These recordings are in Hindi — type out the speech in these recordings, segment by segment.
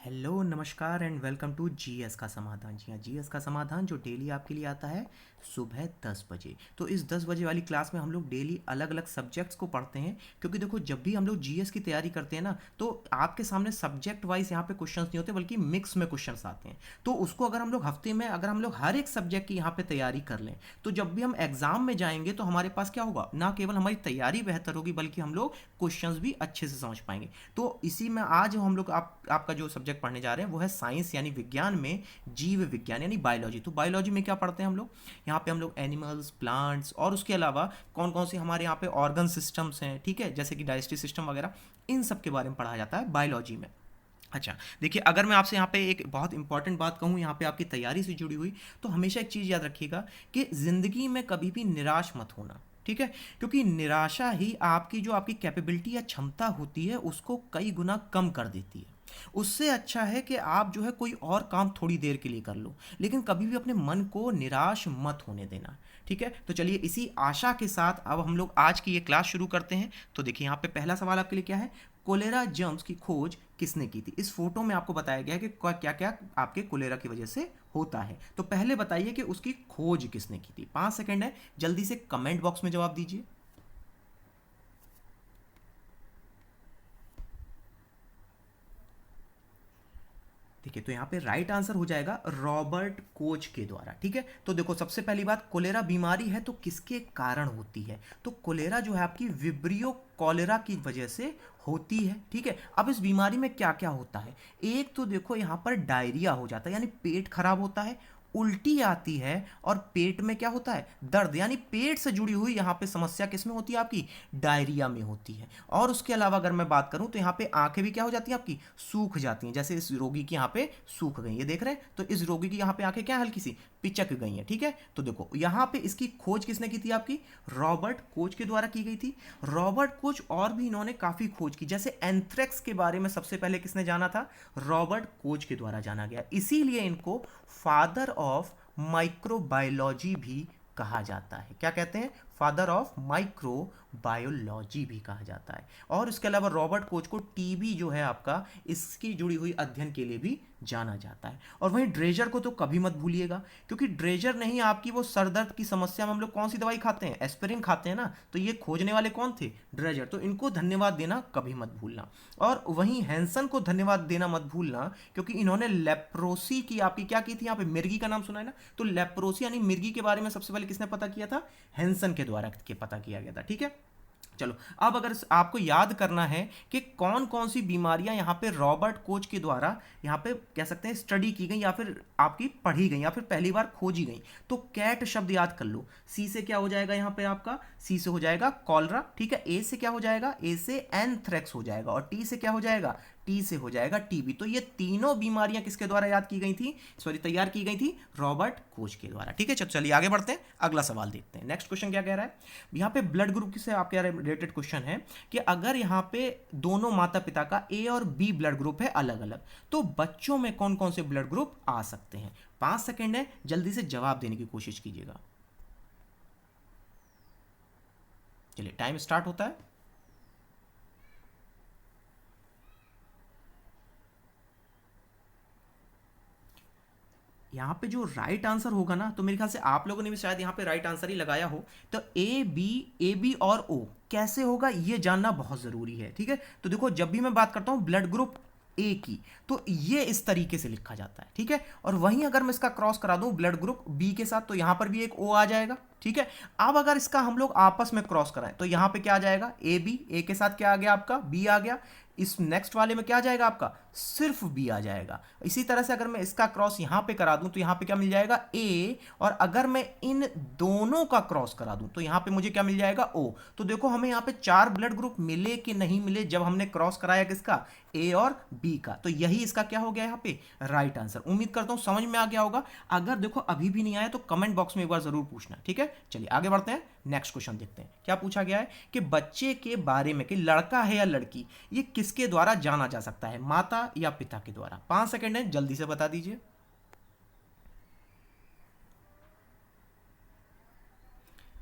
हेलो नमस्कार एंड वेलकम टू जीएस का समाधान। जी हाँ, जीएस का समाधान जो डेली आपके लिए आता है सुबह 10 बजे। तो इस 10 बजे वाली क्लास में हम लोग डेली अलग अलग सब्जेक्ट्स को पढ़ते हैं, क्योंकि देखो जब भी हम लोग जीएस की तैयारी करते हैं ना, तो आपके सामने सब्जेक्ट वाइज यहाँ पे क्वेश्चंस नहीं होते बल्कि मिक्स में क्वेश्चंस आते हैं। तो उसको अगर हम लोग हफ्ते में अगर हम लोग हर एक सब्जेक्ट की यहाँ पे तैयारी कर लें, तो जब भी हम एग्जाम में जाएंगे तो हमारे पास क्या होगा, ना केवल हमारी तैयारी बेहतर होगी बल्कि हम लोग क्वेश्चंस भी अच्छे से समझ पाएंगे। तो इसी में आज हम लोग आपका जो सब्जेक्ट पढ़ने जा रहे हैं वो है साइंस यानी विज्ञान में जीव विज्ञान यानी बायोलॉजी। तो बायोलॉजी में क्या पढ़ते हैं हम लोग, यहाँ पे हम लोग एनिमल्स, प्लांट्स और उसके अलावा कौन कौन से हमारे यहाँ पे ऑर्गन सिस्टम्स हैं, ठीक है, जैसे कि डाइजेस्टिव सिस्टम वगैरह, इन सब के बारे में पढ़ा जाता है बायोलॉजी में। अच्छा देखिए, अगर मैं आपसे यहाँ पे एक बहुत इंपॉर्टेंट बात कहूँ यहाँ पे आपकी तैयारी से जुड़ी हुई, तो हमेशा एक चीज़ याद रखिएगा कि ज़िंदगी में कभी भी निराश मत होना, ठीक है। क्योंकि निराशा ही आपकी जो आपकी कैपेबिलिटी या क्षमता होती है उसको कई गुना कम कर देती है। उससे अच्छा है कि आप जो है कोई और काम थोड़ी देर के लिए कर लो, लेकिन कभी भी अपने मन को निराश मत होने देना, ठीक है। तो चलिए इसी आशा के साथ अब हम लोग आज की ये क्लास शुरू करते हैं। तो देखिए यहाँ पे पहला सवाल आपके लिए क्या है, कोलेरा जर्म्स की खोज किसने की थी। इस फोटो में आपको बताया गया है कि क्या क्या आपके कोलेरा की वजह से होता है। तो पहले बताइए कि उसकी खोज किसने की थी। 5 सेकंड है, जल्दी से कमेंट बॉक्स में जवाब दीजिए। देखिए तो यहाँ पे राइट आंसर हो जाएगा रॉबर्ट कोच के द्वारा, ठीक है। तो देखो सबसे पहली बात, कोलेरा बीमारी है तो किसके कारण होती है, तो कोलेरा जो है आपकी विब्रियो कॉलेरा की वजह से होती है, ठीक है। अब इस बीमारी में क्या क्या होता है, एक तो देखो यहाँ पर डायरिया हो जाता है यानी पेट खराब होता है, उल्टी आती है और पेट में क्या होता है, दर्द, यानी पेट से जुड़ी हुई यहाँ पे समस्या किसमें होती है, आपकी डायरिया में होती है। और उसके अलावा अगर मैं बात करूं तो यहाँ पे आंखें भी क्या हो जाती हैं आपकी, सूख जाती हैं, जैसे इस रोगी की यहाँ पे सूख गई, ये देख रहे हैं, तो इस रोगी की यहाँ पे आंखें क्या हल्की सी पिचक गई हैं, ठीक है। तो देखो यहाँ पे इसकी खोज किसने की थी, आपकी रॉबर्ट कोच के द्वारा की गई थी। रॉबर्ट कोच और भी इन्होंने काफी खोज की, जैसे एंथ्रेक्स के बारे में सबसे पहले किसने जाना था, रॉबर्ट कोच के द्वारा जाना गया, इसीलिए इनको फादर ऑफ माइक्रोबायोलॉजी भी कहा जाता है। क्या कहते हैं, फादर ऑफ माइक्रोबायोलॉजी भी कहा जाता है। और इसके अलावा रॉबर्ट कोच को टीबी जो है आपका, इसकी जुड़ी हुई अध्ययन के लिए भी जाना जाता है। और वहीं ड्रेजर को तो कभी मत भूलिएगा, क्योंकि ड्रेजर ने ही आपकी वो सर दर्द की समस्या में हम लोग कौन सी दवाई खाते हैं, एस्पिरिन खाते हैं ना, तो ये खोजने वाले कौन थे, ड्रेजर। तो इनको धन्यवाद देना कभी मत भूलना। और वहीं हैंसन को धन्यवाद देना मत भूलना, क्योंकि इन्होंने लेप्रोसी की आपकी क्या की थी, यहाँ पे मिर्गी का नाम सुना है ना, तो लेप्रोसी यानी मिर्गी के बारे में सबसे पहले किसने पता किया था, हैंसन के द्वारा के पता किया गया था, ठीक है। चलो अब अगर आपको याद करना है कि कौन कौन सी बीमारियां यहाँ पे रॉबर्ट कोच के द्वारा यहाँ पे कह सकते हैं स्टडी की गई या फिर आपकी पढ़ी गई या फिर पहली बार खोजी गई, तो कैट शब्द याद कर लो। सी से क्या हो जाएगा यहाँ पे आपका, सी से हो जाएगा कॉलरा, ठीक है। ए से क्या हो जाएगा, ए से एंथ्रेक्स हो जाएगा, और टी से क्या हो जाएगा, टी से हो जाएगा टीबी। तो ये तीनों बीमारियां किसके द्वारा याद की गई थी, सॉरी तैयार की गई थी, रॉबर्ट कोच के द्वारा, ठीक है। चलिए आगे बढ़ते हैं, अगला सवाल देखते हैं। नेक्स्ट क्वेश्चन क्या कह रहा है, यहाँ पे ब्लड ग्रुप से आपके रिलेटेड क्वेश्चन है कि अगर यहाँ पे दोनों माता पिता का ए और बी ब्लड ग्रुप है अलग अलग, तो बच्चों में कौन कौन से ब्लड ग्रुप आ सकते हैं। 5 सेकंड है, जल्दी से जवाब देने की कोशिश कीजिएगा। चलिए टाइम स्टार्ट होता है। यहाँ पे जो राइट आंसर होगा ना, तो मेरे ख्याल से आप लोगों ने भी शायद यहाँ पे राइट आंसर ही लगाया हो। तो ए बी और ओ कैसे होगा ये जानना बहुत ज़रूरी है, ठीक है। तो देखो जब भी मैं बात करता हूँ ब्लड ग्रुप ए की, तो ये इस तरीके से लिखा जाता है, ठीक है। और वहीं अगर मैं इसका क्रॉस करा दूं ब्लड ग्रुप बी के साथ, तो यहां पर भी एक ओ आ जाएगा, ठीक है। अब अगर इसका हम लोग आपस में क्रॉस कराएं तो यहां पे क्या आ जाएगा, ए बी, ए के साथ क्या आ गया आपका, बी आ गया। इस नेक्स्ट वाले में क्या आ जाएगा आपका, सिर्फ बी आ जाएगा। इसी तरह से अगर मैं इसका क्रॉस यहां पे करा दूं तो यहां पे क्या मिल जाएगा, ए, और अगर मैं इन दोनों का क्रॉस करा दूं तो यहां पे मुझे क्या मिल जाएगा, ओ। तो देखो हमें यहां पे 4 ब्लड ग्रुप मिले कि नहीं मिले जब हमने क्रॉस कराया किसका, ए और बी का। तो यही इसका क्या हो गया यहाँ पे राइट आंसर। उम्मीद करता हूं समझ में आ गया होगा। अगर देखो अभी भी नहीं आया तो कमेंट बॉक्स में एक बार जरूर पूछना, ठीक है। चलिए आगे बढ़ते हैं, नेक्स्ट क्वेश्चन देखते हैं क्या पूछा गया है कि बच्चे के बारे में कि लड़का है या लड़की, ये किसके द्वारा जाना जा सकता है, माता या पिता के द्वारा। 5 सेकंड है, जल्दी से बता दीजिए।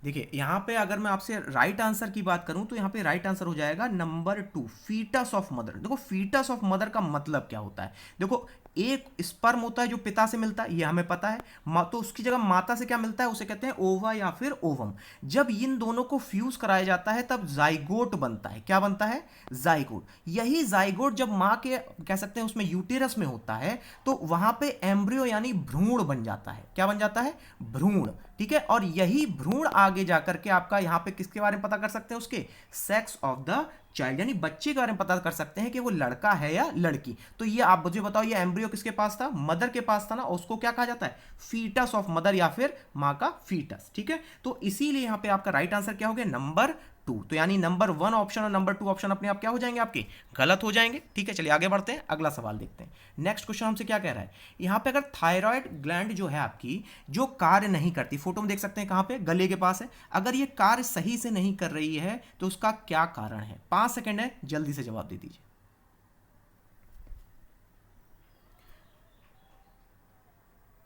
देखिए यहाँ पे अगर मैं आपसे राइट आंसर की बात करूं तो यहाँ पे राइट आंसर हो जाएगा नंबर 2, फीटस ऑफ मदर। देखो फीटस ऑफ मदर का मतलब क्या होता है, देखो एक स्पर्म होता है जो पिता से मिलता है, ये हमें पता है। तो उसकी जगह माता से क्या मिलता है, उसे कहते हैं ओवा या फिर ओवम। जब इन दोनों को फ्यूज कराया जाता है तब जाइगोट बनता है। क्या बनता है, जाइगोट। यही जाइगोट जब माँ के कह सकते हैं उसमें यूटेरस में होता है तो वहां पे एम्ब्रियो यानी भ्रूण बन जाता है। क्या बन जाता है, भ्रूण। ठीक है, और यही भ्रूण आगे जाकर के आपका यहाँ पे किसके बारे में पता कर सकते हैं, उसके सेक्स ऑफ द चाइल्ड यानी बच्चे के बारे में पता कर सकते हैं कि वो लड़का है या लड़की। तो ये आप मुझे बताओ, ये एम्ब्रियो किसके पास था, मदर के पास था ना, और उसको क्या कहा जाता है, फीटस ऑफ मदर या फिर माँ का फीटस। ठीक है, तो इसीलिए यहाँ पे आपका राइट आंसर क्या हो गया, नंबर 2। तो यानी नंबर 1 ऑप्शन और नंबर 2 ऑप्शन अपने आप क्या हो जाएंगे, आपके गलत हो जाएंगे। ठीक है, चलिए आगे बढ़ते हैं, अगला सवाल देखते हैं। नेक्स्ट क्वेश्चन हमसे क्या कह रहा है, यहाँ पे अगर थायराइड ग्लैंड जो है आपकी, जो कार्य नहीं करती, फोटो में देख सकते हैं कहाँ पे, गले के पास है, अगर ये कार्य सही से नहीं कर रही है तो उसका क्या कारण है। 5 सेकंड है, जल्दी से जवाब दे दीजिए।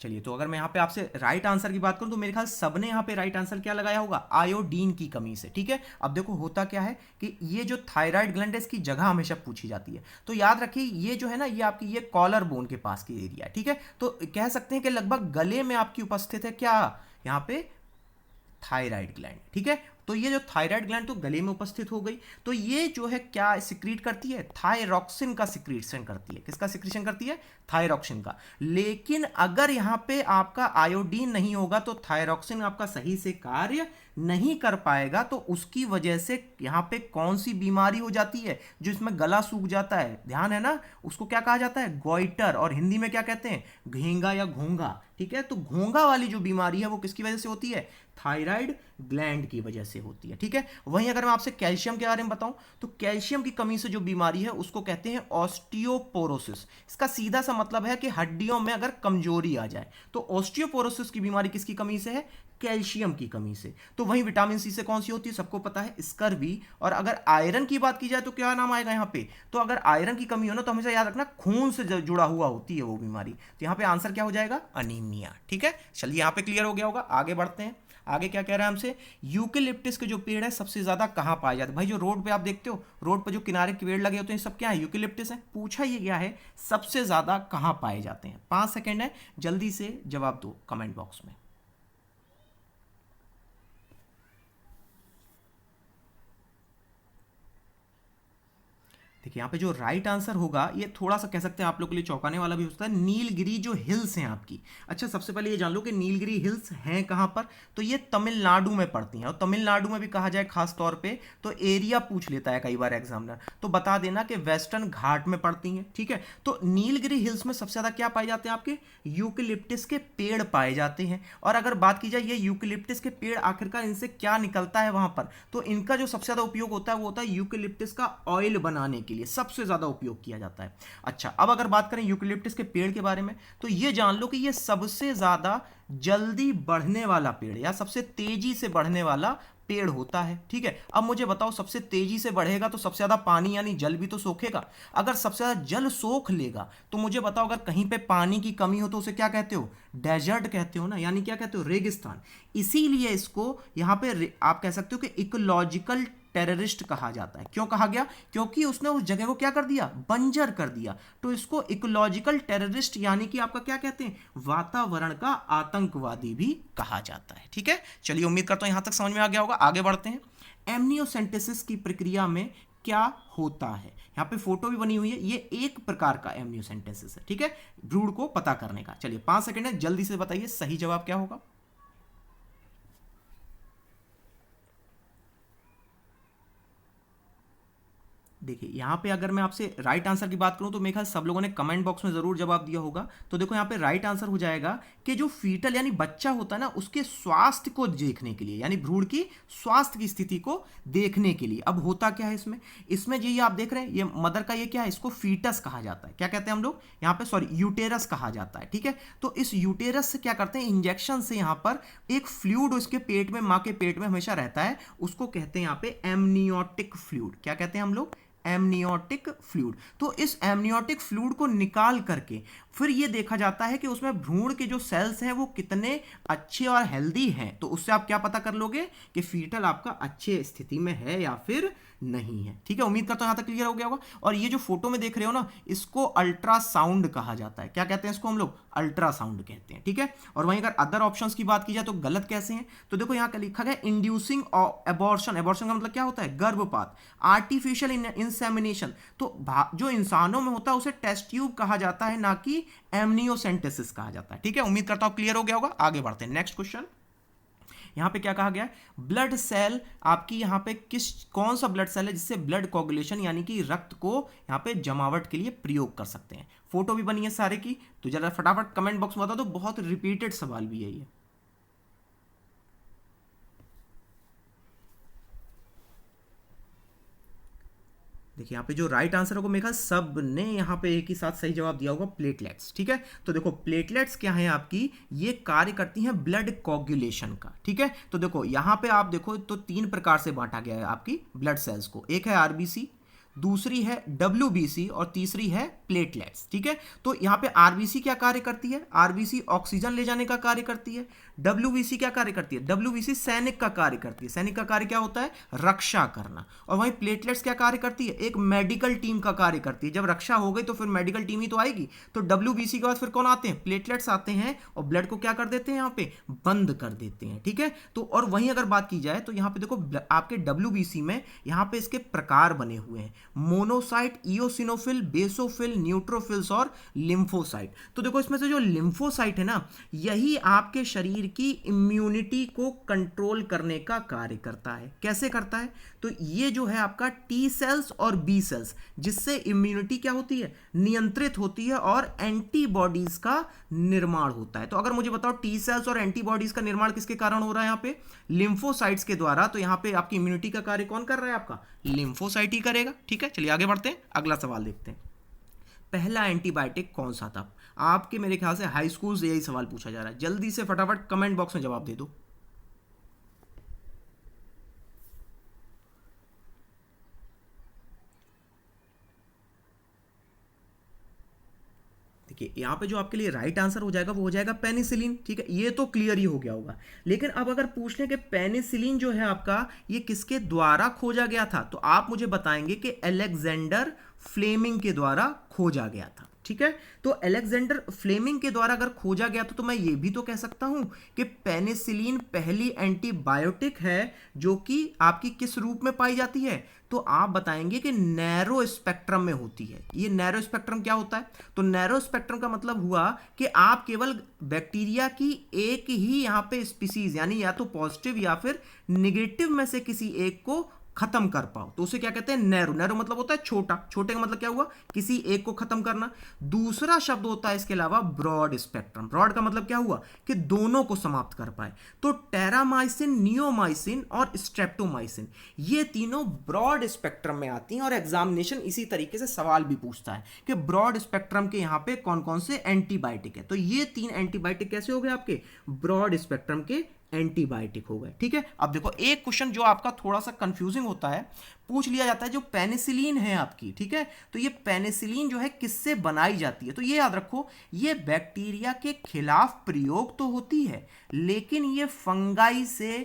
चलिए, तो अगर मैं यहाँ पे आपसे राइट आंसर की बात करूँ तो मेरे ख्याल सबने यहाँ पे राइट आंसर क्या लगाया होगा, आयोडीन की कमी से। ठीक है, अब देखो होता क्या है कि ये जो थायराइड ग्लैंड है इसकी जगह हमेशा पूछी जाती है, तो याद रखिए ये जो है ना, ये आपकी ये कॉलर बोन के पास की एरिया है। ठीक है, तो कह सकते हैं कि लगभग गले में आपकी उपस्थित है क्या, यहाँ पे थायराइड ग्लैंड। ठीक है, तो ये जो थायराइड ग्लैंड तो गले में उपस्थित हो गई, तो ये जो है क्या सिक्रीट करती है, थायरॉक्सिन का सिक्रीशन करती है। किसका सिक्रीशन करती है, थायरॉक्सिन का। लेकिन अगर यहाँ पे आपका आयोडीन नहीं होगा तो थायरॉक्सिन आपका सही से कार्य नहीं कर पाएगा, तो उसकी वजह से यहाँ पे कौन सी बीमारी हो जाती है, जो इसमें गला सूख जाता है, ध्यान है ना, उसको क्या कहा जाता है, गोइटर, और हिंदी में क्या कहते हैं, घेंगा या घोंगा। ठीक है, तो घोंगा वाली जो बीमारी है वो किसकी वजह से होती है, थायराइड ग्लैंड की वजह से होती है। ठीक है, वहीं अगर मैं आपसे कैल्शियम के बारे में बताऊं तो कैल्शियम की कमी से जो बीमारी है उसको कहते हैं ऑस्टियोपोरोसिस। इसका सीधा सा मतलब है कि हड्डियों में अगर कमजोरी आ जाए, तो ऑस्टियोपोरोसिस की बीमारी किसकी कमी से है, कैल्शियम की कमी से। तो वहीं विटामिन सी से कौन सी होती है, सबको पता है, स्कर्वी। और अगर आयरन की बात की जाए तो क्या नाम आएगा यहाँ पे, तो अगर आयरन की कमी हो ना तो हमेशा याद रखना खून से जुड़ा हुआ होती है वो बीमारी। तो यहाँ पे आंसर क्या हो जाएगा, अनीमिया। ठीक है, चलिए यहाँ पे क्लियर हो गया होगा, आगे बढ़ते हैं। आगे क्या कह रहा है हमसे, यूकेलिप्टिस के जो पेड़ है सबसे ज्यादा कहाँ पाए जाते हैं। भाई जो रोड पे आप देखते हो, रोड पे जो किनारे के पेड़ लगे होते हैं सब क्या है, यूकेलिप्टिस है। पूछा ये क्या है, सबसे ज्यादा कहाँ पाए जाते हैं। 5 सेकंड है, जल्दी से जवाब दो कमेंट बॉक्स में। देखिए यहाँ पे जो राइट आंसर होगा ये थोड़ा सा कह सकते हैं आप लोग के लिए चौंकाने वाला भी होता है, नीलगिरी जो हिल्स हैं आपकी। अच्छा, सबसे पहले ये जान लो कि नीलगिरी हिल्स हैं कहाँ पर, तो ये तमिलनाडु में पड़ती हैं। और तमिलनाडु में भी कहा जाए खास तौर पे तो एरिया पूछ लेता है कई बार एग्जामिनर, तो बता देना कि वेस्टर्न घाट में पड़ती हैं। ठीक है, तो नीलगिरी हिल्स में सबसे ज्यादा क्या पाए जाते हैं, आपके यूकेलिप्टिस के पेड़ पाए जाते हैं। और अगर बात की जाए ये यूकेलिप्टिस के पेड़ आखिरकार इनसे क्या निकलता है वहां पर, तो इनका जो सबसे ज्यादा उपयोग होता है वो होता है यूकेलिप्टिस का ऑयल बनाने के लिए सबसे ज्यादा उपयोग किया जाता है। अच्छा, अब अगर बात करें यूकेलिप्टिस के पेड़ के बारे में तो ये जान लो कि ये सबसे ज्यादा जल्दी बढ़ने वाला पेड़ या सबसे तेजी से बढ़ने वाला पेड़ होता है। ठीक है, अब मुझे बताओ सबसे तेजी से बढ़ेगा तो सबसे ज्यादा पानी यानी जल भी तो सोखेगा। अगर सबसे ज्यादा जल सोख लेगा तो मुझे बताओ अगर कहीं पे पानी की कमी हो तो उसे क्या कहते हो, डेजर्ट कहते हो ना, यानी क्या कहते हो, रेगिस्तान। इसीलिए इसको यहां पे आप कह सकते हो कि इकोलॉजिकल टेररिस्ट कहा जाता है। क्यों कहा गया, क्योंकि उसने उस जगह को क्या कर दिया, बंजर कर दिया। तो इसको इकोलॉजिकल टेररिस्ट यानी कि आपका क्या कहते हैं, वातावरण का आतंकवादी भी कहा जाता है। ठीक है, चलिए उम्मीद करता हूं यहां तक समझ में आ गया होगा, आगे बढ़ते हैं। एमनियोसेंटेसिस की प्रक्रिया में क्या होता है, यहाँ पे फोटो भी बनी हुई है, ये एक प्रकार का एमनियोसेंटेसिस है। ठीक है, भ्रूण को पता करने का। चलिए 5 सेकंड है, जल्दी से बताइए सही जवाब क्या होगा। देखिए यहाँ पे अगर मैं आपसे राइट आंसर की बात करूं तो मेरे ख्याल सब लोगों ने कमेंट बॉक्स में जरूर जवाब दिया होगा। तो देखो यहाँ पे राइट आंसर हो जाएगा कि जो फीटल यानी बच्चा होता है ना, उसके स्वास्थ्य को देखने के लिए, यानी भ्रूण की स्वास्थ्य की स्थिति को देखने के लिए। अब होता क्या है इसमें, इसमें ये आप देख रहे हैं ये मदर का ये क्या है, इसको फीटस कहा जाता है। क्या कहते हैं हम लोग यहाँ पे, सॉरी यूटेरस कहा जाता है। ठीक है, तो इस यूटेरस से क्या करते हैं, इंजेक्शन से यहाँ पर एक फ्लूइड उसके पेट में, माँ के पेट में हमेशा रहता है, उसको कहते हैं यहाँ पे एमनियोटिक फ्लूइड। क्या कहते हैं हम लोग, एमनियोटिक फ्लूइड। तो इस एमनियोटिक फ्लूइड को निकाल करके फिर ये देखा जाता है कि उसमें भ्रूण के जो सेल्स हैं वो कितने अच्छे और हेल्दी हैं, तो उससे आप क्या पता कर लोगे कि फीटल आपका अच्छे स्थिति में है या फिर नहीं है। ठीक है, उम्मीद करता हूं यहां तक क्लियर हो गया होगा। और ये जो फोटो में देख रहे हो ना, इसको अल्ट्रासाउंड कहा जाता है। क्या कहते हैं इसको हम लोग? अल्ट्रासाउंड कहते हैं। ठीक है, और वहीं अगर अदर ऑप्शंस की बात की जाए तो गलत कैसे हैं, तो देखो यहां लिखा गया इंड्यूसिंग एबॉर्शन। एबॉर्शन का मतलब क्या होता है? गर्भपात। आर्टिफिशियल इंसेमिनेशन, तो जो इंसानों में होता है उसे टेस्ट ट्यूब कहा जाता है, ना कि एमनियोसेंटेसिस कहा जाता है। ठीक है, उम्मीद करता हूं क्लियर हो गया होगा। आगे बढ़ते हैं, नेक्स्ट क्वेश्चन। यहां पे क्या कहा गया है? ब्लड सेल आपकी यहां पे कौन सा ब्लड सेल है जिससे ब्लड कोगुलेशन यानी कि रक्त को यहां पे जमावट के लिए प्रयोग कर सकते हैं। फोटो भी बनी है सारे की, तो जरा फटाफट कमेंट बॉक्स में बता दो, बहुत रिपीटेड सवाल भी है ये। देखिए यहाँ पे जो राइट आंसर होगा, मेरे ख्याल सब ने यहाँ पे एक ही साथ सही जवाब दिया होगा, प्लेटलेट्स। ठीक है, तो देखो प्लेटलेट्स क्या है आपकी, ये कार्य करती हैं ब्लड कोगुलेशन का। ठीक है, तो देखो यहाँ पे आप देखो तो 3 प्रकार से बांटा गया है आपकी ब्लड सेल्स को। एक है आरबीसी, दूसरी है डब्ल्यूबीसी और तीसरी है प्लेटलेट्स। ठीक है, तो यहाँ पे आरबीसी क्या कार्य करती है? आरबीसी ऑक्सीजन ले जाने का कार्य करती है। डब्ल्यूबीसी क्या कार्य करती है? डब्ल्यूबीसी सैनिक का कार्य करती है। सैनिक का कार्य क्या होता है? रक्षा करना। और वहीं प्लेटलेट्स क्या कार्य करती है? एक मेडिकल टीम का कार्य करती है। जब रक्षा हो गई तो फिर मेडिकल टीम ही तो आएगी। तो डब्ल्यूबीसी के बाद फिर कौन आते हैं? प्लेटलेट्स आते हैं और ब्लड को क्या कर देते हैं? यहाँ पे बंद कर देते हैं। ठीक है, तो और वहीं अगर बात की जाए तो यहाँ पे देखो आपके डब्ल्यूबीसी में यहाँ पे इसके प्रकार बने हुए हैं, मोनोसाइट, इओसिनोफिल, बेसोफिल, न्यूट्रोफिल्स और लिम्फोसाइट। तो देखो इसमें से जो लिम्फोसाइट है ना, यही आपके शरीर की इम्यूनिटी को कंट्रोल करने का कार्य करता है। कैसे करता है? तो ये जो है आपका टी सेल्स और बी सेल्स, जिससे इम्यूनिटी क्या होती है? नियंत्रित होती है और एंटीबॉडीज का निर्माण होता है। तो अगर मुझे बताओ टी सेल्स और एंटीबॉडीज का निर्माण किसके कारण हो रहा है? यहाँ पे लिम्फोसाइट्स के द्वारा। तो यहाँ पे आपकी इम्यूनिटी का कार्य कौन कर रहा है? आपका लिम्फोसाइट ही करेगा। ठीक है, चलिए आगे बढ़ते हैं, अगला सवाल देखते हैं। पहला एंटीबायोटिक कौन सा था? आपके मेरे ख्याल से हाई स्कूल से यही सवाल पूछा जा रहा है। जल्दी से फटाफट कमेंट बॉक्स में जवाब दे दो। देखिए यहाँ पे जो आपके लिए राइट आंसर हो जाएगा वो हो जाएगा पेनिसिलिन। ठीक है, ये तो क्लियर ही हो गया होगा। लेकिन अब अगर पूछ लें कि पेनिसिलिन जो है आपका ये किसके द्वारा खोजा गया था, तो आप मुझे बताएंगे कि अलेक्जेंडर फ्लेमिंग के द्वारा खोजा गया था। ठीक है, तो अलेक्जेंडर फ्लेमिंग के द्वारा अगर खोजा गया तो मैं ये भी तो कह सकता हूं कि पेनिसिलिन पहली एंटीबायोटिक है जो कि आपकी किस रूप में पाई जाती है? तो आप बताएंगे कि नैरो स्पेक्ट्रम में होती है। ये नैरो स्पेक्ट्रम क्या होता है? तो नैरो स्पेक्ट्रम का मतलब हुआ कि आप केवल बैक्टीरिया की एक ही यहाँ पे स्पीसीज, यानी या तो पॉजिटिव या फिर निगेटिव में से किसी एक को खत्म कर पाओ, तो उसे क्या कहते हैं? नैरो। नैरो मतलब होता है छोटा। छोटे का मतलब क्या हुआ? किसी एक को खत्म करना। दूसरा शब्द होता है इसके अलावा ब्रॉड स्पेक्ट्रम। ब्रॉड का मतलब क्या हुआ? कि दोनों को समाप्त कर पाए। तो टेरामाइसिन, नियोमाइसिन और स्ट्रेप्टोमाइसिन, ये तीनों ब्रॉड स्पेक्ट्रम में आती हैं। और एग्जामिनेशन इसी तरीके से सवाल भी पूछता है कि ब्रॉड स्पेक्ट्रम के यहाँ पे कौन कौन से एंटीबायोटिक है। तो ये 3 एंटीबायोटिक कैसे हो गए आपके? ब्रॉड स्पेक्ट्रम के एंटीबायोटिक हो गए। ठीक है, अब देखो एक क्वेश्चन जो आपका थोड़ा सा कंफ्यूजिंग होता है, पूछ लिया जाता है जो पेनिसिलिन है आपकी। ठीक है, तो ये पेनिसिलिन जो है किससे बनाई जाती है? तो ये याद रखो, ये बैक्टीरिया के खिलाफ प्रयोग तो होती है, लेकिन ये फंगाई से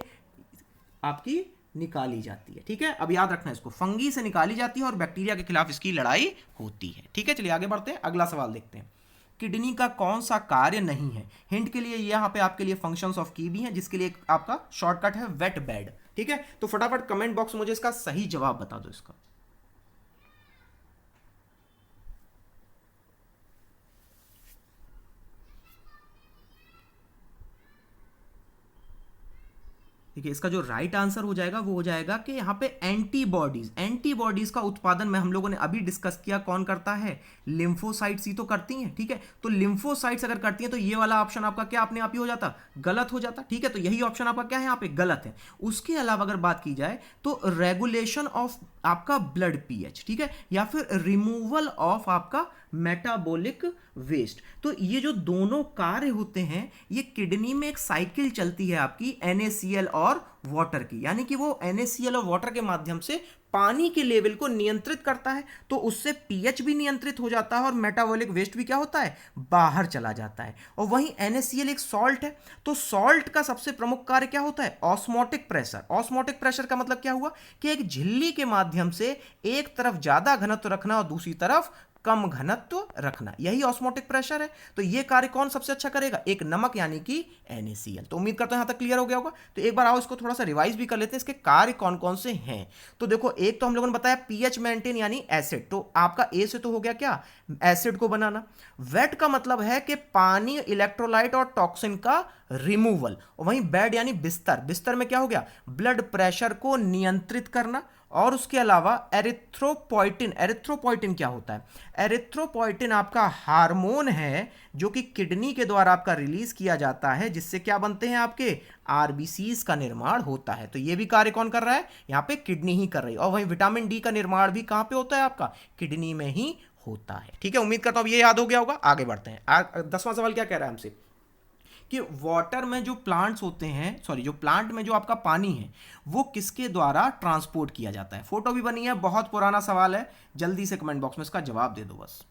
आपकी निकाली जाती है। ठीक है, अब याद रखना इसको, फंगी से निकाली जाती है और बैक्टीरिया के खिलाफ इसकी लड़ाई होती है। ठीक है, चलिए आगे बढ़ते हैं, अगला सवाल देखते हैं। किडनी का कौन सा कार्य नहीं है? हिंट के लिए यहाँ पे आपके लिए फंक्शंस ऑफ की भी हैं, जिसके लिए आपका शॉर्टकट है वेट बेड। ठीक है, तो फटाफट कमेंट बॉक्स में मुझे इसका सही जवाब बता दो इसका। देखिए इसका जो राइट आंसर हो जाएगा वो हो जाएगा कि यहाँ पे एंटीबॉडीज। एंटीबॉडीज का उत्पादन में हम लोगों ने अभी डिस्कस किया, कौन करता है? लिम्फोसाइट्स ही तो करती हैं। ठीक है, तो लिम्फोसाइट्स अगर करती हैं तो ये वाला ऑप्शन आपका क्या अपने आप ही हो जाता? गलत हो जाता। ठीक है, तो यही ऑप्शन आपका क्या है? यहाँ पे गलत है। उसके अलावा अगर बात की जाए तो रेगुलेशन ऑफ आपका ब्लड पीएच, ठीक है, या फिर रिमूवल ऑफ आपका मेटाबॉलिक वेस्ट, तो ये जो दोनों कार्य होते हैं, ये किडनी में एक साइकिल चलती है आपकी NaCl और वाटर की, यानी कि वो NaCl और वाटर के माध्यम से पानी के लेवल को नियंत्रित करता है, तो उससे पीएच भी नियंत्रित हो जाता है और मेटाबॉलिक वेस्ट भी क्या होता है, बाहर चला जाता है। और वहीं NaCl एक सॉल्ट है, तो सॉल्ट का सबसे प्रमुख कार्य क्या होता है, ऑस्मोटिक प्रेशर। ऑस्मोटिक प्रेशर का मतलब क्या हुआ कि एक झिल्ली के माध्यम से एक तरफ ज्यादा घनत्व रखना और दूसरी तरफ कम घनत्व रखना, यही ऑस्मोटिक प्रेशर है। तो ये कार्य कौन सबसे अच्छा करेगा, एक नमक यानी कि NaCl। तो उम्मीद करता हूं यहां तक क्लियर हो गया होगा। तो एक बार आओ इसको थोड़ा सा रिवाइज भी कर लेते हैं, इसके कार्य कौन कौन से हैं। तो देखो, एक तो हम लोगों ने बताया पीएच मेंटेन यानी एसिड, तो आपका ए से तो हो गया क्या, एसिड को बनाना। वेट का मतलब है कि पानी, इलेक्ट्रोलाइट और टॉक्सिन का रिमूवल। और वहीं बेड यानी बिस्तर, बिस्तर में क्या हो गया, ब्लड प्रेशर को नियंत्रित करना। और उसके अलावा एरिथ्रोपोइटिन, एरिथ्रोपोइटिन क्या होता है, एरिथ्रोपोइटिन आपका हार्मोन है जो कि किडनी के द्वारा आपका रिलीज किया जाता है, जिससे क्या बनते हैं, आपके आरबीसीज का निर्माण होता है। तो ये भी कार्य कौन कर रहा है, यहाँ पे किडनी ही कर रही है। और वहीं विटामिन डी का निर्माण भी कहाँ पे होता है, आपका किडनी में ही होता है। ठीक है, उम्मीद करता हूं ये याद हो गया होगा। आगे बढ़ते हैं। 10वां सवाल क्या कह रहा है हमसे कि वाटर में जो प्लांट्स होते हैं, सॉरी, जो प्लांट में जो आपका पानी है वो किसके द्वारा ट्रांसपोर्ट किया जाता है। फोटो भी बनी है, बहुत पुराना सवाल है, जल्दी से कमेंट बॉक्स में इसका जवाब दे दो बस।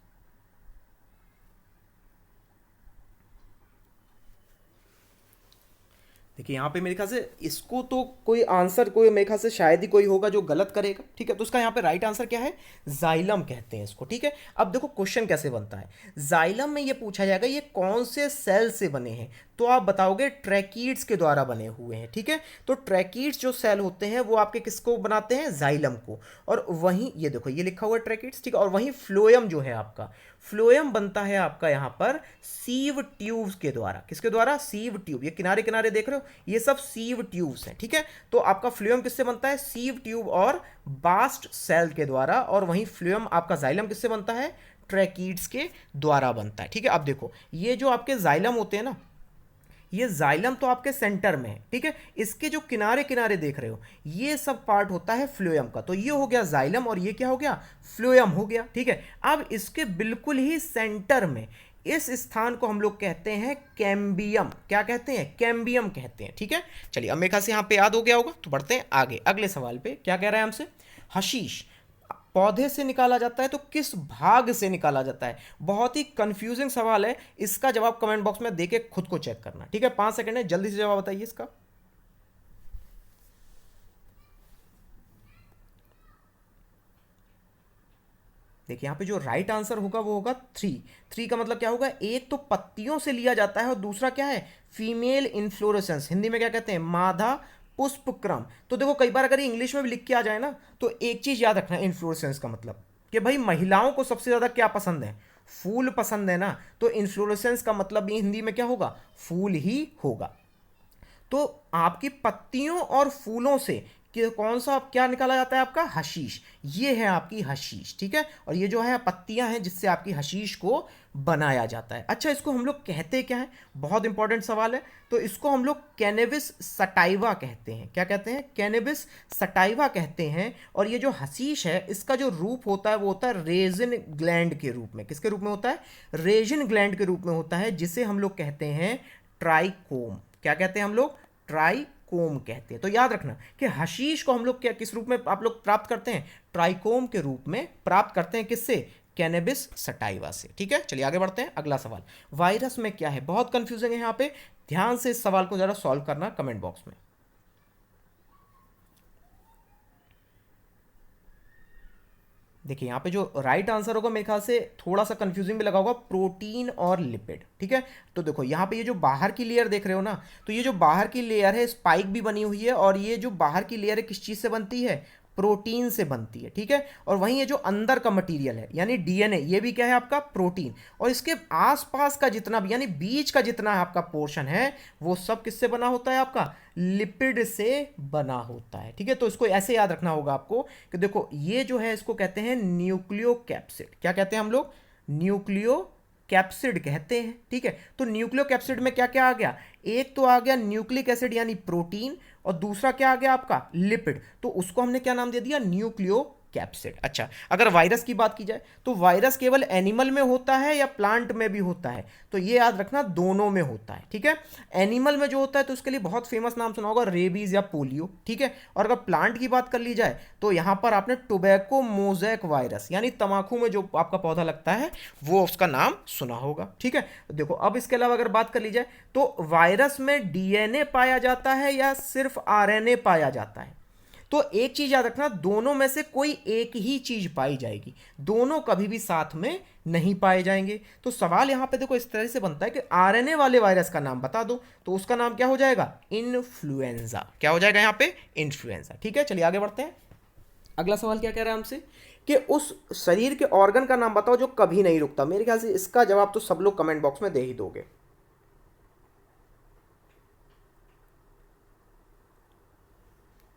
देखिए यहाँ पे मेरे ख्याल से इसको तो कोई आंसर, कोई मेरे ख्याल से शायद ही कोई होगा जो गलत करेगा। ठीक है, तो इसका यहाँ पे राइट आंसर क्या है, जाइलम कहते हैं इसको। ठीक है, अब देखो क्वेश्चन कैसे बनता है। जाइलम में ये पूछा जाएगा ये कौन से सेल से बने हैं, तो आप बताओगे ट्रैकीड्स के द्वारा बने हुए हैं। ठीक है, तो ट्रैकीड्स जो सेल होते हैं वो आपके किसको बनाते हैं, जाइलम को। और वहीं ये देखो ये लिखा हुआ है ट्रैकीड्स, ठीक है। और वहीं फ्लोएम जो है आपका, फ्लोएम बनता है आपका यहाँ पर सीव ट्यूब्स के द्वारा। किसके द्वारा, सीव ट्यूब। ये किनारे किनारे देख रहे हो, ये सब सीव ट्यूब्स हैं। ठीक है, तो आपका फ्लोएम किससे बनता है, सीव ट्यूब और बास्ट सेल के द्वारा। और वहीं फ्लोएम आपका जाइलम किससे बनता है, ट्रैकीड्स के द्वारा बनता है। ठीक है, अब देखो ये जो आपके जाइलम होते हैं ना, ये जाइलम तो आपके सेंटर में है। ठीक है, इसके जो किनारे किनारे देख रहे हो ये सब पार्ट होता है फ्लोएम का। तो ये हो गया जाइलम और ये क्या हो गया, फ्लोएम हो गया। ठीक है, अब इसके बिल्कुल ही सेंटर में इस स्थान को हम लोग कहते हैं कैम्बियम। क्या कहते हैं, कैम्बियम कहते हैं। ठीक है, चलिए अब मेरे ख्याल से यहाँ पे याद हो गया होगा। तो बढ़ते हैं आगे अगले सवाल पे। क्या कह रहा है हमसे, हशीश पौधे से निकाला जाता है तो किस भाग से निकाला जाता है। बहुत ही कंफ्यूजिंग सवाल है, इसका जवाब कमेंट बॉक्स में देके खुद को चेक करना। ठीक है, 5 सेकंड है, जल्दी से जवाब बताइए इसका। देखिए यहाँ पे जो राइट आंसर होगा वो होगा 3 का मतलब क्या होगा, एक तो पत्तियों से लिया जाता है और दूसरा क्या है, फीमेल इन्फ्लोरेसेंस, हिंदी में क्या कहते हैं, मादा पुष्पक्रम। तो देखो कई बार अगर ये इंग्लिश में भी लिख के आ जाए ना, तो एक चीज याद रखना, इन्फ्लोरेसेंस का मतलब कि भाई महिलाओं को सबसे ज्यादा क्या पसंद है, फूल पसंद है ना। तो इन्फ्लोरेसेंस का मतलब भी हिंदी में क्या होगा, फूल ही होगा। तो आपकी पत्तियों और फूलों से कि कौन सा क्या निकाला जाता है, आपका हशीश। ये है आपकी हशीश। ठीक है, और ये जो है पत्तियां हैं जिससे आपकी हशीश को बनाया जाता है। अच्छा, इसको हम लोग कहते क्या है, बहुत इंपॉर्टेंट सवाल है। तो इसको हम लोग कैनेबिस सटाइवा कहते हैं। क्या कहते हैं, कैनेबिस सटाइवा कहते हैं। और ये जो हशीश है इसका जो रूप होता है वो होता है रेजिन ग्लैंड के रूप में। किसके रूप में होता है, रेजिन ग्लैंड के रूप में होता है, जिसे हम लोग कहते हैं ट्राइकोम। क्या कहते हैं हम लोग, ट्राइकोम कहते हैं। तो याद रखना कि हशीश को हम लोग क्या किस रूप में आप लोग प्राप्त करते हैं, ट्राइकोम के रूप में प्राप्त करते हैं। किससे, कैनेबिस सटाइवा से। ठीक है, चलिए आगे बढ़ते हैं। अगला सवाल, वायरस में क्या है, बहुत कंफ्यूजिंग है यहाँ पे, ध्यान से इस सवाल को जरा सॉल्व करना कमेंट बॉक्स में। देखिए यहाँ पे जो राइट आंसर होगा मेरे ख्याल से थोड़ा सा कंफ्यूजिंग भी लगा होगा, प्रोटीन और लिपिड। ठीक है, तो देखो यहाँ पे ये जो बाहर की लेयर देख रहे हो ना, तो ये जो बाहर की लेयर है स्पाइक भी बनी हुई है, और ये जो बाहर की लेयर है किस चीज से बनती है, प्रोटीन से बनती है। ठीक है, और वहीं ये जो अंदर का मटेरियल है यानी डीएनए, ये भी क्या है आपका, प्रोटीन। और इसके आसपास का जितना भी यानी बीच का जितना आपका पोर्शन है वो सब किससे बना होता है, आपका लिपिड से बना होता है। ठीक है, तो इसको ऐसे याद रखना होगा आपको कि देखो ये जो है इसको कहते हैं न्यूक्लियोकैप्सिड। क्या कहते हैं हम लोग, न्यूक्लियो कैप्सिड कहते हैं। ठीक है, तो न्यूक्लियोकैप्सिड में क्या क्या आ गया, एक तो आ गया न्यूक्लिक एसिड यानी प्रोटीन, और दूसरा क्या आ गया आपका लिपिड। तो उसको हमने क्या नाम दे दिया, न्यूक्लियो कैप्सिड। अच्छा, अगर वायरस की बात की जाए तो वायरस केवल एनिमल में होता है या प्लांट में भी होता है? तो ये याद रखना, दोनों में होता है, ठीक है। एनिमल में जो होता है तो उसके लिए बहुत फेमस नाम सुना होगा, रेबीज या पोलियो, ठीक है। और अगर प्लांट की बात कर ली जाए तो यहां पर आपने टोबैको मोजैक वायरस, यानी तंबाकू में जो आपका पौधा लगता है वो उसका नाम सुना होगा, ठीक है। देखो अब इसके अलावा अगर बात कर ली जाए तो वायरस में डीएनए पाया जाता है या सिर्फ आरएनए पाया जाता है? तो एक चीज याद रखना, दोनों में से कोई एक ही चीज पाई जाएगी, दोनों कभी भी साथ में नहीं पाए जाएंगे। तो सवाल यहां पे देखो इस तरह से बनता है कि आरएनए वाले वायरस का नाम बता दो, तो उसका नाम क्या हो जाएगा? इन्फ्लुएंजा। क्या हो जाएगा यहां पे? इन्फ्लुएंजा, ठीक है। चलिए आगे बढ़ते हैं। अगला सवाल क्या कह रहा है हमसे कि उस शरीर के ऑर्गन का नाम बताओ जो कभी नहीं रुकता। मेरे ख्याल से इसका जवाब तो सब लोग कमेंट बॉक्स में दे ही दोगे।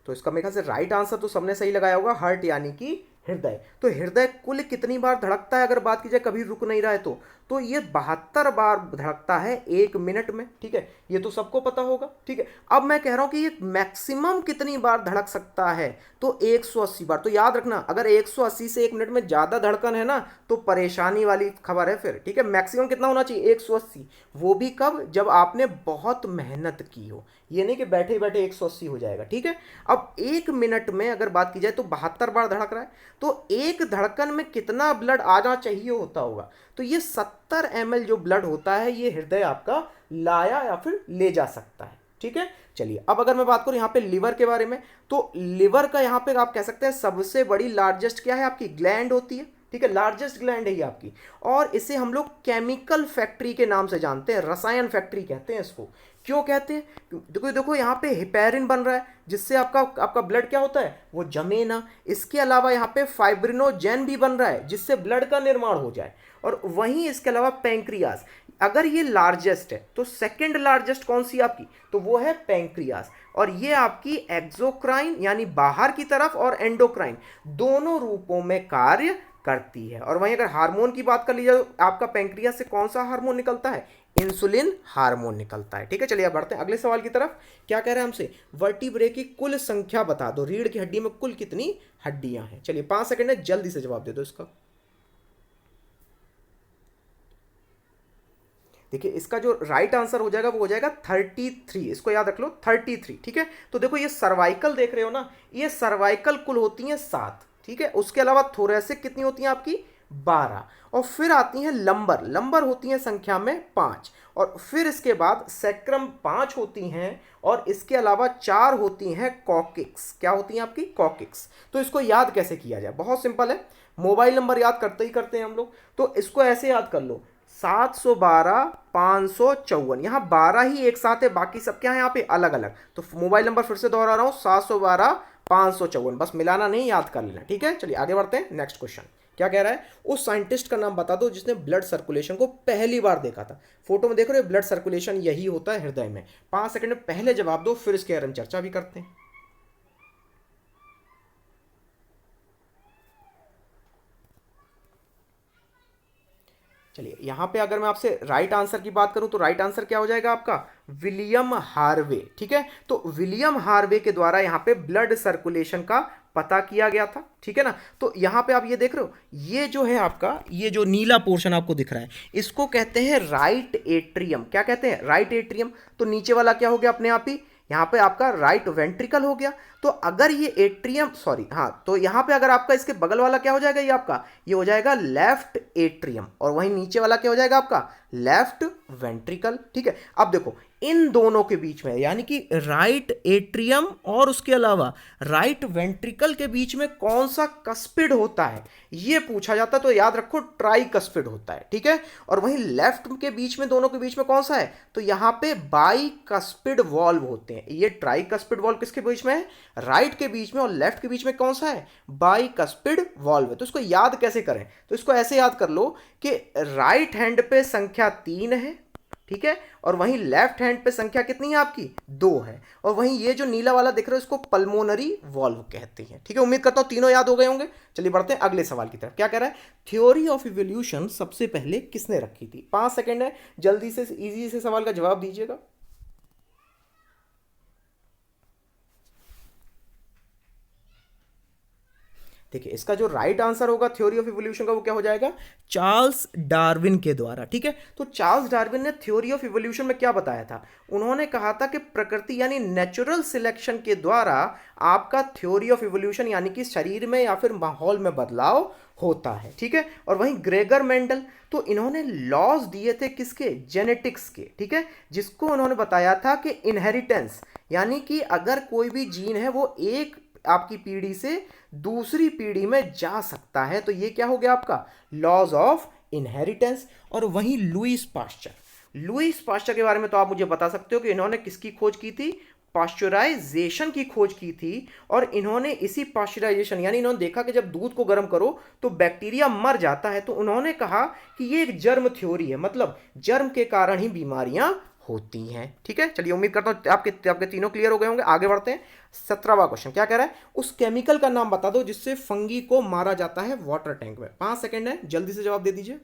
तो इसका मेरे ख्याल से राइट आंसर तो सबने सही लगाया होगा, हार्ट यानी कि हृदय। तो हृदय कुल कितनी बार धड़कता है अगर बात की जाए, कभी रुक नहीं रहा है तो ये 72 बार धड़कता है 1 मिनट में, ठीक है। ये तो सबको पता होगा, ठीक है। अब मैं कह रहा हूं कि ये मैक्सिमम कितनी बार धड़क सकता है, तो 180 बार। तो याद रखना, अगर 180 से 1 मिनट में ज्यादा धड़कन है ना तो परेशानी वाली खबर है फिर, ठीक है। मैक्सिमम कितना होना चाहिए? 180। वो भी कब? जब आपने बहुत मेहनत की हो, ये नहीं कि बैठे बैठे 180 हो जाएगा, ठीक है। अब 1 मिनट में अगर बात की जाए तो 72 बार धड़क रहा है, तो एक धड़कन में कितना ब्लड आना चाहिए होता होगा? तो ये 70 ml जो ब्लड होता है ये हृदय आपका लाया या फिर ले जा सकता है, ठीक है। चलिए अब अगर मैं बात करूं यहाँ पे लिवर के बारे में, तो लिवर का यहाँ पे आप कह सकते हैं सबसे बड़ी लार्जेस्ट क्या है आपकी? ग्लैंड होती है, ठीक है। लार्जेस्ट ग्लैंड है ये आपकी, और इसे हम लोग केमिकल फैक्ट्री के नाम से जानते हैं, रसायन फैक्ट्री कहते हैं इसको। क्यों कहते हैं? देखो देखो यहाँ पे हेपेरिन बन रहा है जिससे आपका आपका ब्लड क्या होता है? वो जमे ना। इसके अलावा यहाँ पे फाइब्रिनोजेन भी बन रहा है जिससे ब्लड का निर्माण हो जाए। और वहीं इसके अलावा पैंक्रियास, अगर ये लार्जेस्ट है तो सेकंड लार्जेस्ट कौन सी आपकी? तो वो है पैंक्रियास। और ये आपकी एक्सोक्राइन यानी बाहर की तरफ और एंडोक्राइन दोनों रूपों में कार्य करती है। और वहीं अगर हार्मोन की बात कर लीजिए तो आपका पैंक्रियास से कौन सा हार्मोन निकलता है? इंसुलिन हार्मोन निकलता है, ठीक है। चलिए अब बढ़ते हैं अगले सवाल की तरफ। क्या कह रहे हैं हमसे? वर्टिब्रे की कुल संख्या बता दो, रीढ़ की हड्डी में कुल कितनी हड्डियां हैं? चलिए 5 सेकंड है, जल्दी से जवाब दे दो इसका। देखिए इसका जो राइट आंसर हो जाएगा वो हो जाएगा 33। इसको याद रख लो, 33, ठीक है। तो देखो ये सर्वाइकल देख रहे हो ना, ये सर्वाइकल कुल होती हैं 7, ठीक है। उसके अलावा थोरेसिक कितनी होती हैं आपकी? 12। और फिर आती हैं लंबर, लंबर होती हैं संख्या में 5। और फिर इसके बाद सैक्रम 5 होती हैं, और इसके अलावा 4 होती हैं कॉकिक्स। क्या होती हैं आपकी? कॉकिक्स। तो इसको याद कैसे किया जाए? बहुत सिंपल है, मोबाइल नंबर याद करते ही करते हैं हम लोग। तो इसको ऐसे याद कर लो, 712 554। यहाँ 12 ही एक साथ है, बाकी सब क्या है यहाँ पे? अलग अलग। तो मोबाइल नंबर फिर से दोहरा रहा हूँ, 712 554। बस मिलाना नहीं, याद कर लेना, ठीक है। चलिए आगे बढ़ते हैं। नेक्स्ट क्वेश्चन क्या कह रहा है? उस साइंटिस्ट का नाम बता दो जिसने ब्लड सर्कुलेशन को पहली बार देखा था। फोटो में देख रहे हो, ब्लड सर्कुलेशन यही होता है हृदय में। 5 सेकंड में पहले जवाब दो, फिर इसके बारे में चर्चा भी करते हैं। चलिए यहाँ पे अगर मैं आपसे राइट आंसर की बात करूं तो राइट आंसर क्या हो जाएगा आपका? विलियम हार्वे, ठीक है। तो विलियम हार्वे के द्वारा यहाँ पे ब्लड सर्कुलेशन का पता किया गया था, ठीक है ना। तो यहाँ पे आप ये देख रहे हो, ये जो है आपका, ये जो नीला पोर्शन आपको दिख रहा है इसको कहते हैं राइट एट्रियम। क्या कहते हैं? Right atrium. तो नीचे वाला क्या हो गया अपने आप ही? यहाँ पे आपका राइट वेंट्रिकल हो गया। तो अगर ये एट्रियम, सॉरी हाँ, तो यहाँ पे अगर आपका इसके बगल वाला क्या हो जाएगा? ये आपका ये हो जाएगा लेफ्ट एट्रियम, और वहीं नीचे वाला क्या हो जाएगा आपका? लेफ्ट वेंट्रिकल, ठीक है। अब देखो इन दोनों के बीच में, यानी कि राइट एट्रियम और उसके अलावा राइट वेंट्रिकल के बीच में कौन सा कस्पिड होता है ये पूछा जाता है। तो याद रखो ट्राई कस्पिड होता है, ठीक है। और वहीं लेफ्ट के बीच में, दोनों के बीच में कौन सा है? तो यहाँ पे बाई कस्पिड वॉल्व होते हैं। ये ट्राई कस्पिड वॉल्व किसके बीच में है? राइट के बीच में। और लेफ्ट के बीच में कौन सा है? बाई कस्पिड वॉल्व है। तो इसको याद कैसे करें? तो इसको ऐसे याद कर लो कि राइट हैंड पे संख्या 3 है, ठीक है। और वहीं लेफ्ट हैंड पे संख्या कितनी है आपकी? 2 है। और वहीं ये जो नीला वाला दिख रहा है इसको पल्मोनरी वॉल्व कहते हैं, ठीक है। उम्मीद करता हूं तीनों याद हो गए होंगे। चलिए बढ़ते हैं अगले सवाल की तरफ। क्या कह रहा है? थ्योरी ऑफ इवोल्यूशन सबसे पहले किसने रखी थी? 5 सेकंड है, जल्दी से इजी से सवाल का जवाब दीजिएगा। देखिए इसका जो राइट आंसर होगा थ्योरी ऑफ इवोल्यूशन का वो क्या हो जाएगा, चार्ल्स डार्विन के द्वारा। ठीक है, तो चार्ल्स डार्विन ने थ्योरी ऑफ इवोल्यूशन में क्या बताया था, उन्होंने कहा था कि प्रकृति यानी नेचुरल सिलेक्शन के द्वारा आपका थ्योरी ऑफ इवोल्यूशन यानी कि शरीर में या फिर माहौल में बदलाव होता है। ठीक है, और वहीं ग्रेगर मेंडल, तो इन्होंने लॉज दिए थे किसके, जेनेटिक्स के। ठीक है, जिसको उन्होंने बताया था कि इनहेरिटेंस यानी कि अगर कोई भी जीन है वो एक आपकी पीढ़ी से दूसरी पीढ़ी में जा सकता है, तो ये क्या हो गया आपका लॉज ऑफ इनहेरिटेंस। और वहीं लुईस पास्चर, लुईस पास्चर के बारे में तो आप मुझे बता सकते हो कि इन्होंने किसकी खोज की थी, पास्चुराइजेशन की खोज की थी। और इन्होंने इसी पास्चुराइजेशन यानी इन्होंने देखा कि जब दूध को गर्म करो तो बैक्टीरिया मर जाता है, तो उन्होंने कहा कि ये एक जर्म थ्योरी है, मतलब जर्म के कारण ही बीमारियां होती हैं। ठीक है, चलिए उम्मीद करता हूं आपके तीनों क्लियर हो गए होंगे। आगे बढ़ते हैं। 17वां क्वेश्चन क्या कह रहा है, उस केमिकल का नाम बता दो जिससे फंगी को मारा जाता है वाटर टैंक में। 5 सेकंड है, जल्दी से जवाब दे दीजिए।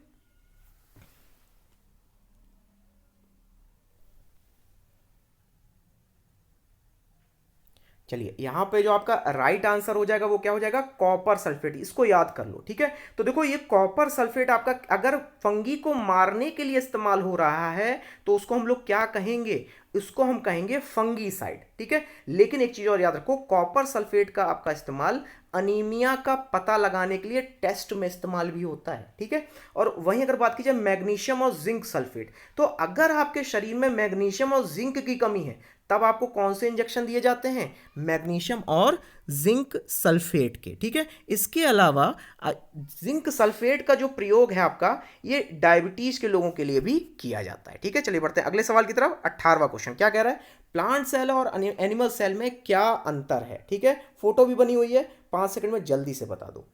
चलिए यहाँ पे जो आपका राइट आंसर हो जाएगा वो क्या हो जाएगा, कॉपर सल्फेट। इसको याद कर लो। ठीक है, तो देखो ये कॉपर सल्फेट आपका अगर फंगी को मारने के लिए इस्तेमाल हो रहा है तो उसको हम लोग क्या कहेंगे, उसको हम कहेंगे फंगीसाइड। ठीक है, लेकिन एक चीज और याद रखो, कॉपर सल्फेट का आपका इस्तेमाल अनीमिया का पता लगाने के लिए टेस्ट में इस्तेमाल भी होता है। ठीक है, और वहीं अगर बात की जाए मैग्नीशियम और जिंक सल्फेट, तो अगर आपके शरीर में मैग्नीशियम और जिंक की कमी है तब आपको कौन से इंजेक्शन दिए जाते हैं, मैग्नीशियम और जिंक सल्फेट के। ठीक है, इसके अलावा जिंक सल्फेट का जो प्रयोग है आपका ये डायबिटीज के लोगों के लिए भी किया जाता है। ठीक है, चलिए बढ़ते हैं अगले सवाल की तरफ। 18वां क्वेश्चन क्या कह रहा है, प्लांट सेल और एनिमल सेल में क्या अंतर है। ठीक है, फोटो भी बनी हुई है, 5 सेकंड में जल्दी से बता दो।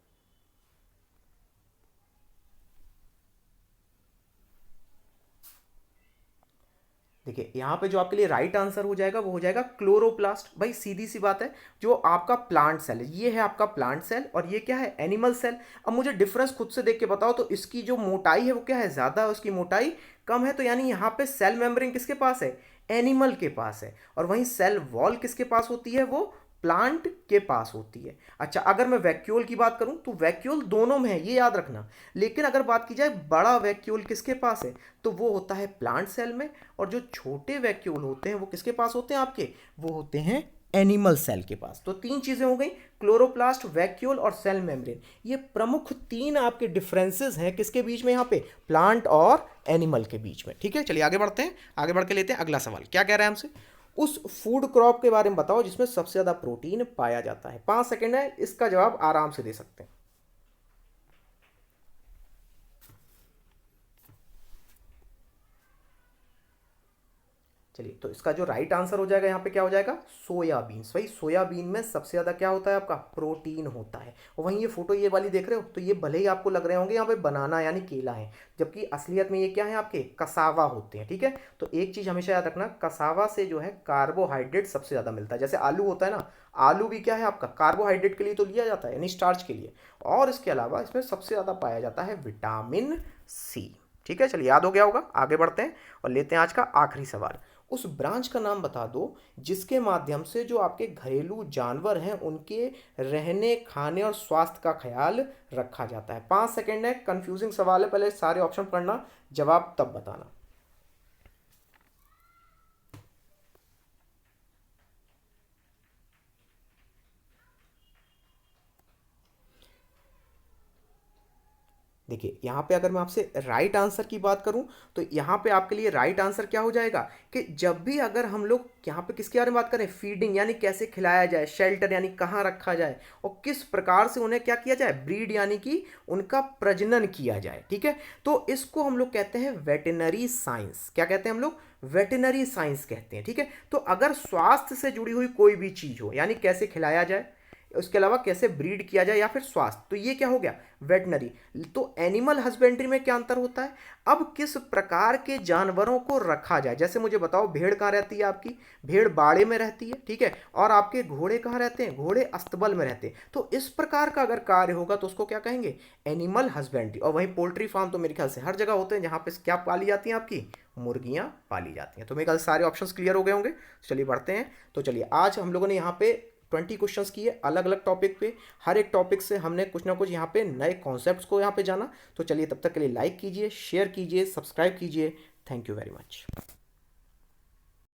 देखिए यहाँ पे जो आपके लिए राइट आंसर हो जाएगा वो हो जाएगा क्लोरोप्लास्ट। भाई सीधी सी बात है, जो आपका प्लांट सेल है ये है आपका प्लांट सेल और ये क्या है, एनिमल सेल। अब मुझे डिफरेंस खुद से देख के बताओ, तो इसकी जो मोटाई है वो क्या है, ज़्यादा है, उसकी मोटाई कम है, तो यानी यहाँ पे सेल मेम्ब्रेन किसके पास है, एनिमल के पास है। और वहीं सेल वॉल किसके पास होती है, वो प्लांट के पास होती है। अच्छा, अगर मैं वैक्यूल की बात करूं तो वैक्यूल दोनों में है, ये याद रखना। लेकिन अगर बात की जाए बड़ा वैक्यूल किसके पास है, तो वो होता है प्लांट सेल में, और जो छोटे वैक्यूल होते हैं वो किसके पास होते हैं आपके, वो होते हैं एनिमल सेल के पास। तो 3 चीजें हो गई, क्लोरोप्लास्ट, वैक्यूल और सेल मेम्ब्रेन। ये प्रमुख 3 आपके डिफरेंसेस हैं किसके बीच में, यहाँ पे प्लांट और एनिमल के बीच में। ठीक है, चलिए आगे बढ़ते हैं, आगे बढ़ के लेते हैं अगला सवाल। क्या कह रहे हैं हमसे, उस फूड क्रॉप के बारे में बताओ जिसमें सबसे ज्यादा प्रोटीन पाया जाता है। 5 सेकंड है, इसका जवाब आराम से दे सकते हैं। चलिए, तो इसका जो राइट आंसर हो जाएगा यहाँ पे क्या हो जाएगा, सोयाबीन। भाई सोयाबीन में सबसे ज़्यादा क्या होता है आपका, प्रोटीन होता है। और वहीं ये फोटो ये वाली देख रहे हो, तो ये भले ही आपको लग रहे होंगे यहाँ पे बनाना यानी केला है, जबकि असलियत में ये क्या है आपके, कसावा होते हैं। ठीक है, तो एक चीज़ हमेशा याद रखना, कसावा से जो है कार्बोहाइड्रेट सबसे ज़्यादा मिलता है। जैसे आलू होता है ना, आलू भी क्या है आपका, कार्बोहाइड्रेट के लिए तो लिया जाता है यानी स्टार्च के लिए, और इसके अलावा इसमें सबसे ज़्यादा पाया जाता है विटामिन सी। ठीक है, चलिए याद हो गया होगा। आगे बढ़ते हैं और लेते हैं आज का आखिरी सवाल। उस ब्रांच का नाम बता दो जिसके माध्यम से जो आपके घरेलू जानवर हैं उनके रहने, खाने और स्वास्थ्य का ख्याल रखा जाता है। 5 सेकंड है, कंफ्यूजिंग सवाल है, पहले सारे ऑप्शन पढ़ना, जवाब तब बताना। देखिए यहाँ पे अगर मैं आपसे राइट आंसर की बात करूं तो यहाँ पे आपके लिए राइट आंसर क्या हो जाएगा कि जब भी अगर हम लोग यहाँ पे किसके बारे में बात करें, फीडिंग यानी कैसे खिलाया जाए, शेल्टर यानी कहाँ रखा जाए, और किस प्रकार से उन्हें क्या किया जाए, ब्रीड यानी कि उनका प्रजनन किया जाए। ठीक है, तो इसको हम लोग कहते हैं वेटेनरी साइंस। क्या कहते हैं हम लोग, वेटेनरी साइंस कहते हैं। ठीक है, तो अगर स्वास्थ्य से जुड़ी हुई कोई भी चीज़ हो यानी कैसे खिलाया जाए, उसके अलावा कैसे ब्रीड किया जाए या फिर स्वास्थ्य, तो ये क्या हो गया, वेटनरी। तो एनिमल हस्बेंड्री में क्या अंतर होता है, अब किस प्रकार के जानवरों को रखा जाए। जैसे मुझे बताओ, भेड़ कहाँ रहती है आपकी, भेड़ बाड़े में रहती है। ठीक है, और आपके घोड़े कहाँ रहते हैं, घोड़े अस्तबल में रहते हैं। तो इस प्रकार का अगर कार्य होगा तो उसको क्या कहेंगे, एनिमल हस्बेंड्री। और वहीं पोल्ट्री फार्म तो मेरे ख्याल से हर जगह होते हैं जहाँ पे क्या पाली जाती हैं आपकी, मुर्गियाँ पाली जाती हैं। तो मेरे ख्याल सारे ऑप्शंस क्लियर हो गए होंगे। चलिए बढ़ते हैं। तो चलिए आज हम लोगों ने यहाँ पे 20 क्वेश्चंस किए अलग अलग टॉपिक पे। हर एक टॉपिक से हमने कुछ ना कुछ यहाँ पे नए कॉन्सेप्ट्स को यहाँ पे जाना। तो चलिए तब तक के लिए लाइक कीजिए, शेयर कीजिए, सब्सक्राइब कीजिए। Thank you very much.